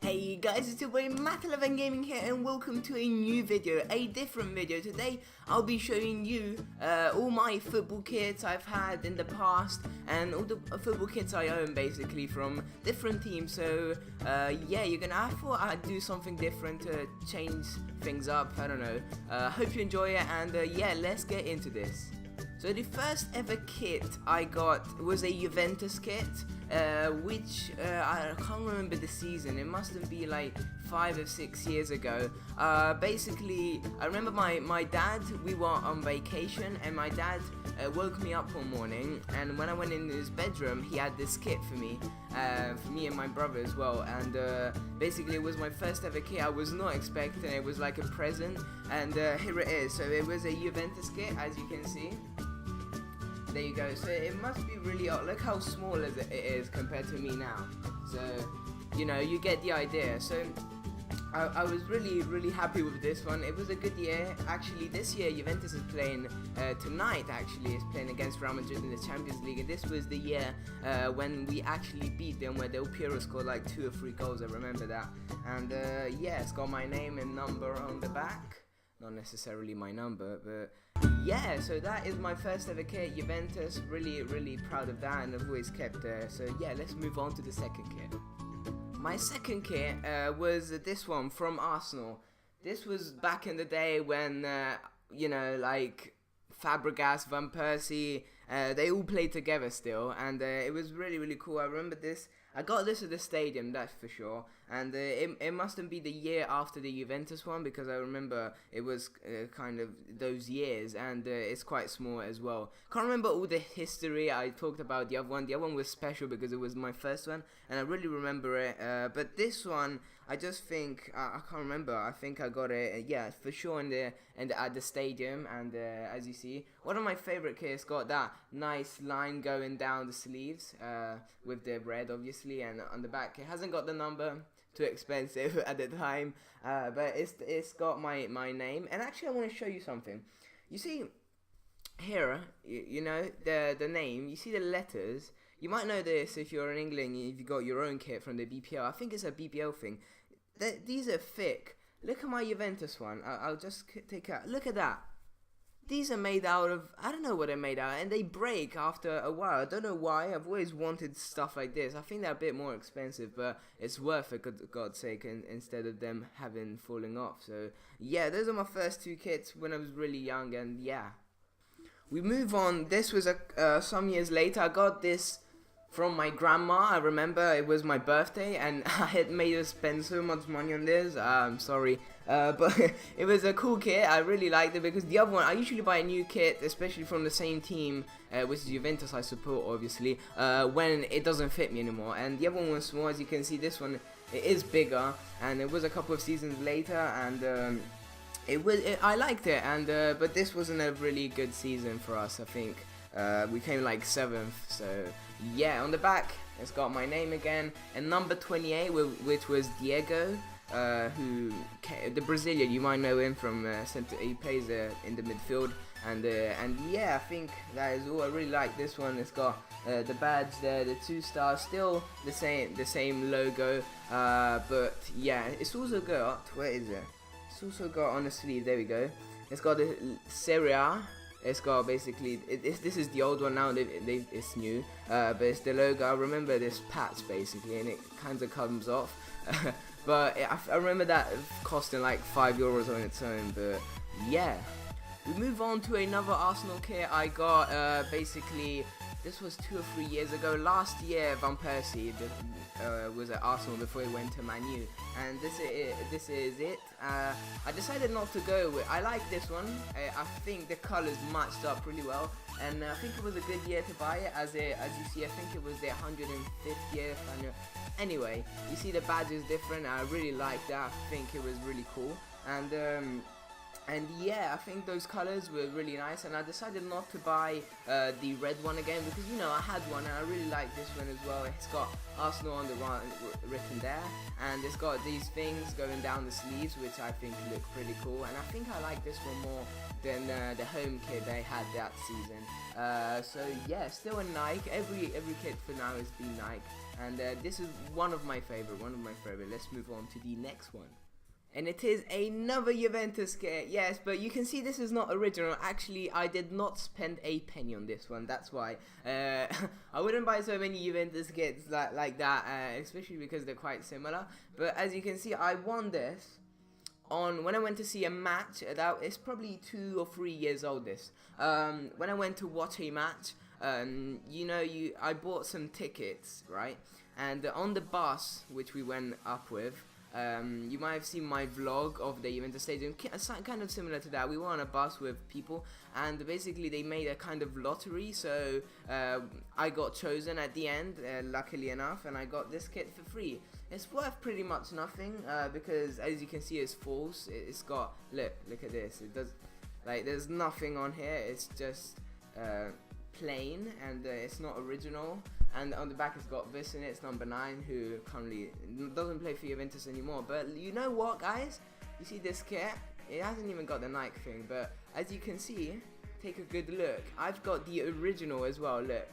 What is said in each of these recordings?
Hey guys, it's your boy Matt11 Gaming here and welcome to a new video, a different video. Today I'll be showing you all my football kits I've had in the past and all the football kits I own basically from different teams. So yeah, I thought I'd do something different to change things up, I don't know. Hope you enjoy it and yeah, let's get into this. So the first ever kit I got was a Juventus kit, which I can't remember the season. It must have been like 5 or 6 years ago. Basically, I remember my dad, we were on vacation and my dad woke me up one morning, and when I went in his bedroom he had this kit for me and my brother as well, and basically it was my first ever kit. I was not expecting it, was like a present, and here it is. So it was a Juventus kit, as you can see. There you go. So it must be really odd. Look how small it is compared to me now. So, you know, you get the idea. So I was really happy with this one. It was a good year. Actually, this year Juventus is playing tonight. Actually, is playing against Real Madrid in the Champions League, and this was the year when we actually beat them, where Del Piero scored like 2 or 3 goals. I remember that. And yeah, it's got my name and number on the back. Not necessarily my number, but yeah, so that is my first ever kit, Juventus. Really proud of that, and I've always kept so yeah, let's move on to the second kit. My second kit was this one from Arsenal. This was back in the day when you know, like Fabregas, Van Persie, they all played together still, and it was really cool. I remember this. I got this at the stadium, that's for sure, and it mustn't be the year after the Juventus one, because I remember it was kind of those years, and it's quite small as well. Can't remember all the history. I talked about the other one. The other one was special because it was my first one, and I really remember it, but this one, I just think, I can't remember, I think I got it, yeah, for sure at the stadium, and as you see, one of my favourite kits got that nice line going down the sleeves, with the red obviously, and on the back it hasn't got the number, too expensive at the time, but it's got my name. And actually I want to show you something. You see here, you know, the name, you see the letters. You might know this if you're in England, if you got your own kit from the BPL. I think it's a BPL thing. These are thick. Look at my Juventus one. I'll just take out. Look at that. These are made out of, I don't know what they're made out of, and they break after a while. I don't know why. I've always wanted stuff like this. I think they're a bit more expensive, but it's worth it, God's sake, instead of them falling off. So yeah, those are my first 2 kits when I was really young, and yeah. We move on. This was some years later. I got this from my grandma. I remember it was my birthday and I had made her spend so much money on this. I'm sorry, but it was a cool kit. I really liked it because the other one, I usually buy a new kit, especially from the same team, which is Juventus I support obviously, when it doesn't fit me anymore. And the other one was small, as you can see. This one, it is bigger, and it was a couple of seasons later, and I liked it, and but this wasn't a really good season for us. I think we came like 7th, so yeah. On the back it's got my name again and number 28, which was Diego, the Brazilian. You might know him from center. He plays in the midfield, and yeah, I think that is all. I really like this one. It's got the badge there, the 2 stars, still the same logo, but yeah, it's also got, where is it? It's also got on the sleeve, there we go, it's got the Serie A. It's got basically, this is the old one now, it's new, but it's the logo. I remember this patch basically, and it kind of comes off, but I remember that costing like €5 on its own. But yeah, we move on to another Arsenal kit I got, basically. This was 2 or 3 years ago. Last year, Van Persie was at Arsenal before he went to Man U, and this is it. I decided not to go with. I like this one. I think the colours matched up really well, and I think it was a good year to buy it. As you see, I think it was the 150th annual. Anyway, you see the badge is different. I really like that. I think it was really cool, and And yeah, I think those colors were really nice, and I decided not to buy the red one again because, you know, I had one and I really like this one as well. It's got Arsenal on the right written there, and it's got these things going down the sleeves, which I think look pretty cool. And I think I like this one more than the home kit they had that season. So yeah, still a Nike. Every kit for now has been Nike, and this is one of my favorite. Let's move on to the next one. And it is another Juventus kit, yes, but you can see this is not original. Actually, I did not spend a penny on this one, that's why. I wouldn't buy so many Juventus kits like that, especially because they're quite similar. But as you can see, I won this when I went to see a match. That is probably 2 or 3 years old, this. When I went to watch a match, you know, I bought some tickets, right? And on the bus, which we went up with, you might have seen my vlog of the Juventus Stadium, kind of similar to that. We were on a bus with people, and basically they made a kind of lottery, so I got chosen at the end, luckily enough, and I got this kit for free. It's worth pretty much nothing, because as you can see, it's false. It's got, look at this, it does, like, there's nothing on here, it's just plain, and it's not original. And on the back it's got this in it, it's number 9, who currently doesn't play for Juventus anymore. But you know what, guys? You see this kit? It hasn't even got the Nike thing, but as you can see, take a good look. I've got the original as well, look.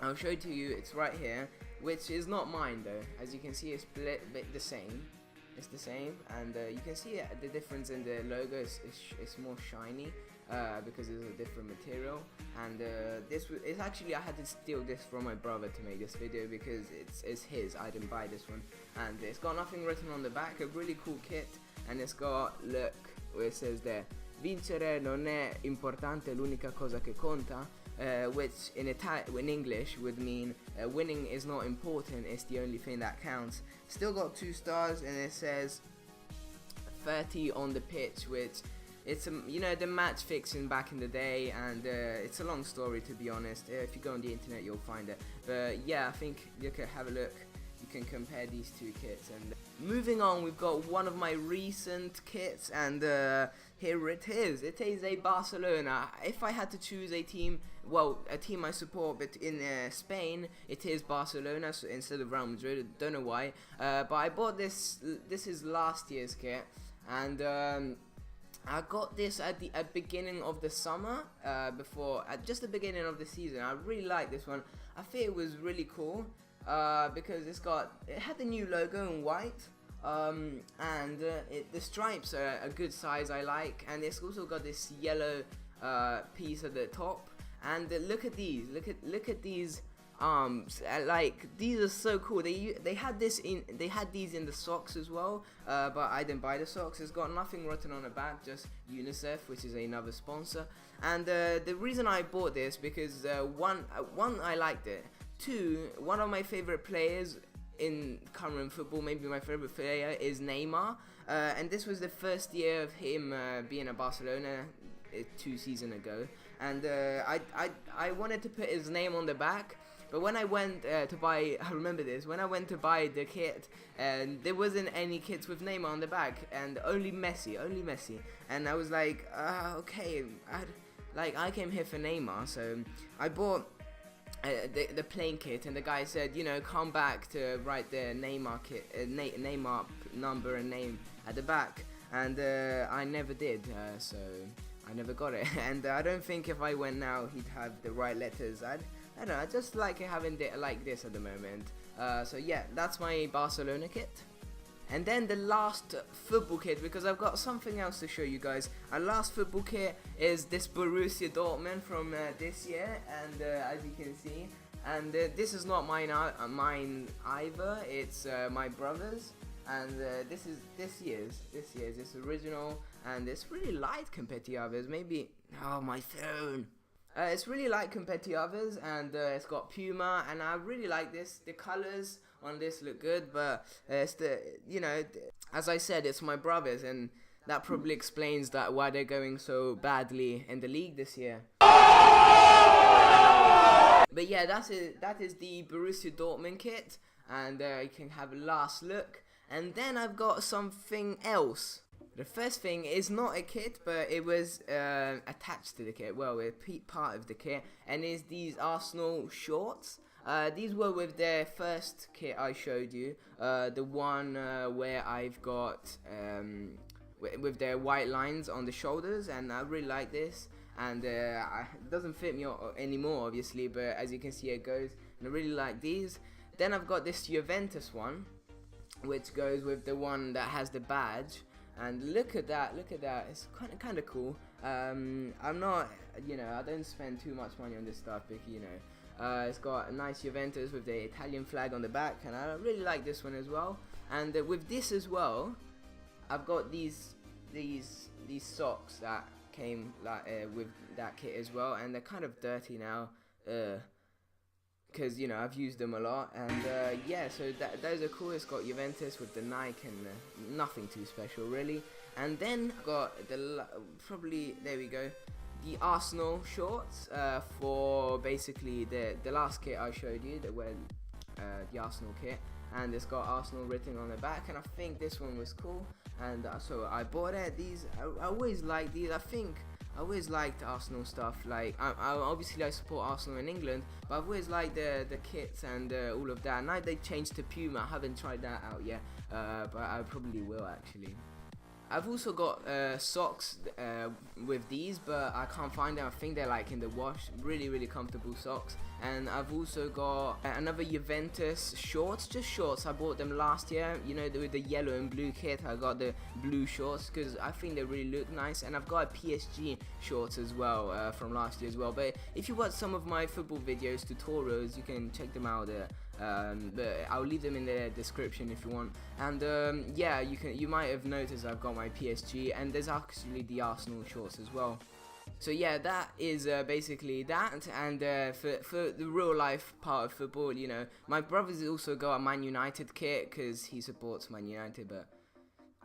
I'll show it to you, it's right here, which is not mine though. As you can see, it's the same. It's the same, and you can see the difference in the logo. It's more shiny because it's a different material. And it's actually, I had to steal this from my brother to make this video because it's his. I didn't buy this one, and it's got nothing written on the back. A really cool kit, and it's got, look, where it says there, "Vincere non è importante, l'unica cosa che conta." Which in English would mean winning is not important, it's the only thing that counts. Still got 2 stars, and it says 30 on the pitch, which it's you know, the match fixing back in the day, and it's a long story, to be honest. If you go on the internet you'll find it, but yeah, I think you can have a look. You can compare these 2 kits. And moving on, we've got one of my recent kits, and here it is. It is a Barcelona. If I had to choose a team, well, a team I support, but in Spain, it is Barcelona instead of Real Madrid. Don't know why, but I bought this. This is last year's kit, and I got this at the beginning of the summer, at just the beginning of the season. I really like this one. I think it was really cool. Because it had the new logo in white, and the stripes are a good size, I like, and it's also got this yellow piece at the top. And look at these, look at these arms. Like, these are so cool. They had these in the socks as well, but I didn't buy the socks. It's got nothing written on the back, just UNICEF, which is another sponsor. And the reason I bought this because one, I liked it. 2, one of my favorite players in current football, maybe my favorite player, is Neymar, and this was the first year of him being at Barcelona 2 seasons ago, and I wanted to put his name on the back. But when I went to buy, I remember this, when I went to buy the kit, and there wasn't any kits with Neymar on the back, and only Messi, and I was like, okay, I came here for Neymar, so I bought the plain kit, and the guy said, you know, come back to write the Neymar kit, Neymar number and name at the back, and I never did, so I never got it. And I don't think if I went now he'd have the right letters. I don't know, I just like having it like this at the moment. So yeah, that's my Barcelona kit. And then the last football kit, because I've got something else to show you guys. Our last football kit is this Borussia Dortmund from this year, and as you can see, and this is not mine either. It's my brother's, and this is this year's. It's original, and it's really light compared to the others. Maybe, oh, my phone. It's really light compared to the others, and it's got Puma, and I really like this. The colors on this look good, but it's as I said, it's my brother's, and that probably explains why they're going so badly in the league this year. But yeah, that is the Borussia Dortmund kit, and you can have a last look. And then I've got something else. The first thing is not a kit, but it was attached to the kit. Well, a part of the kit, and is these Arsenal shorts. These were with their first kit I showed you, the one where I've got with their white lines on the shoulders, and I really like this. And it doesn't fit me anymore, obviously, but as you can see, it goes, and I really like these. Then I've got this Juventus one, which goes with the one that has the badge. And look at that, it's kind of cool. I'm not, I don't spend too much money on this stuff, but it's got a nice Juventus with the Italian flag on the back, and I really like this one as well. And with this as well, I've got these socks that came with that kit as well, and they're kind of dirty now, because I've used them a lot. And yeah, so those are cool. It's got Juventus with the Nike, and nothing too special really. And then I've got there we go, the Arsenal shorts for basically the last kit I showed you, the Arsenal kit, and it's got Arsenal written on the back, and I think this one was cool, and so I bought it. These I always like these. I always liked Arsenal stuff. Like obviously I support Arsenal in England, but I've always liked the kits and all of that. Now they changed to Puma. I haven't tried that out yet, but I probably will actually. I've also got socks with these, but I can't find them. I think they're like in the wash. Really comfortable socks. And I've also got another Juventus shorts, just shorts. I bought them last year, with the yellow and blue kit. I got the blue shorts because I think they really look nice. And I've got a PSG shorts as well from last year as well. But if you watch some of my football videos, tutorials, you can check them out there. But I'll leave them in the description if you want. And yeah, you might have noticed I've got my PSG, and there's actually the Arsenal shorts as well. So yeah, that is basically that. And for the real life part of football, my brother's also got a Man United kit because he supports Man United, but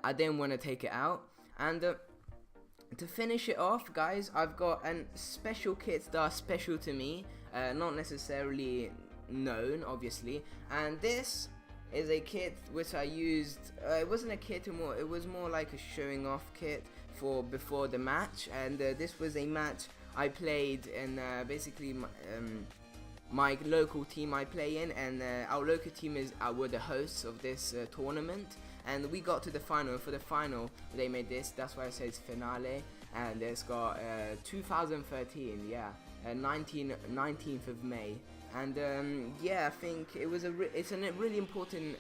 I didn't want to take it out. And to finish it off, guys, I've got a special kits that are special to me, not necessarily known, obviously. And this is a kit which I used. It wasn't a kit anymore, it was more like a showing off kit for before the match. And this was a match I played in basically my local team I play in, and our local team were the hosts of this tournament, and we got to the final. For the final they made this, that's why I say it's finale, and it's got 2013, yeah, 19th of May. And yeah, I think it's a really important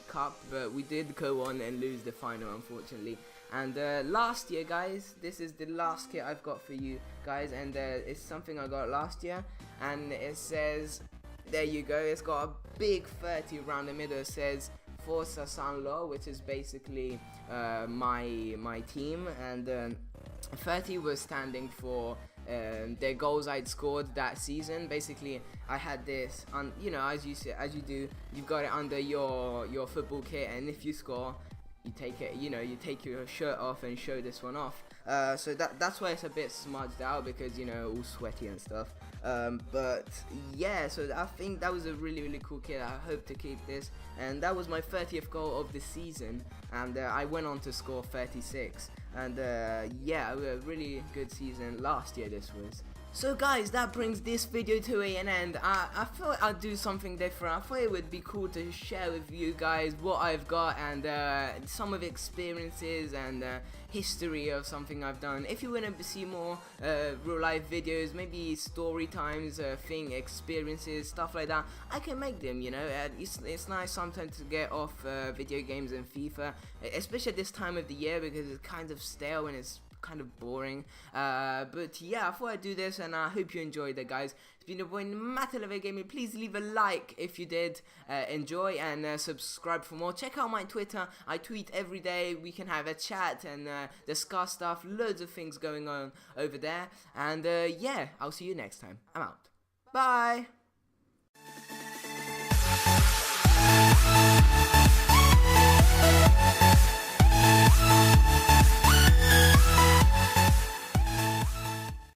cup, but we did go on and lose the final, unfortunately. And last year, guys, this is the last kit I've got for you guys, and it's something I got last year, and it says, there you go, it's got a big 30 around the middle. It says Forza San-Lo, which is basically my team, and 30 was standing for the goals I'd scored that season. Basically, I had this on, as you do, you've got it under your football kit, and if you score, you take it, you take your shirt off and show this one off. So that's why it's a bit smudged out, because all sweaty and stuff. But yeah, so I think that was a really cool kit. I hope to keep this, and that was my 30th goal of the season, and I went on to score 36. And yeah, a really good season last year this was. So guys, that brings this video to an end. I thought I'd do something different. I thought it would be cool to share with you guys what I've got, and some of the experiences and history of something I've done. If you want to see more real life videos, maybe story times, experiences, stuff like that, I can make them, it's nice sometimes to get off video games and FIFA, especially at this time of the year, because it's kind of stale and it's kind of boring. But yeah, I thought I'd do this, and I hope you enjoyed it, guys. It's been a boy Matt Gaming. Please leave a like if you did enjoy, and subscribe for more. Check out my Twitter. I tweet every day. We can have a chat and discuss stuff. Loads of things going on over there. And yeah, I'll see you next time. I'm out. Bye.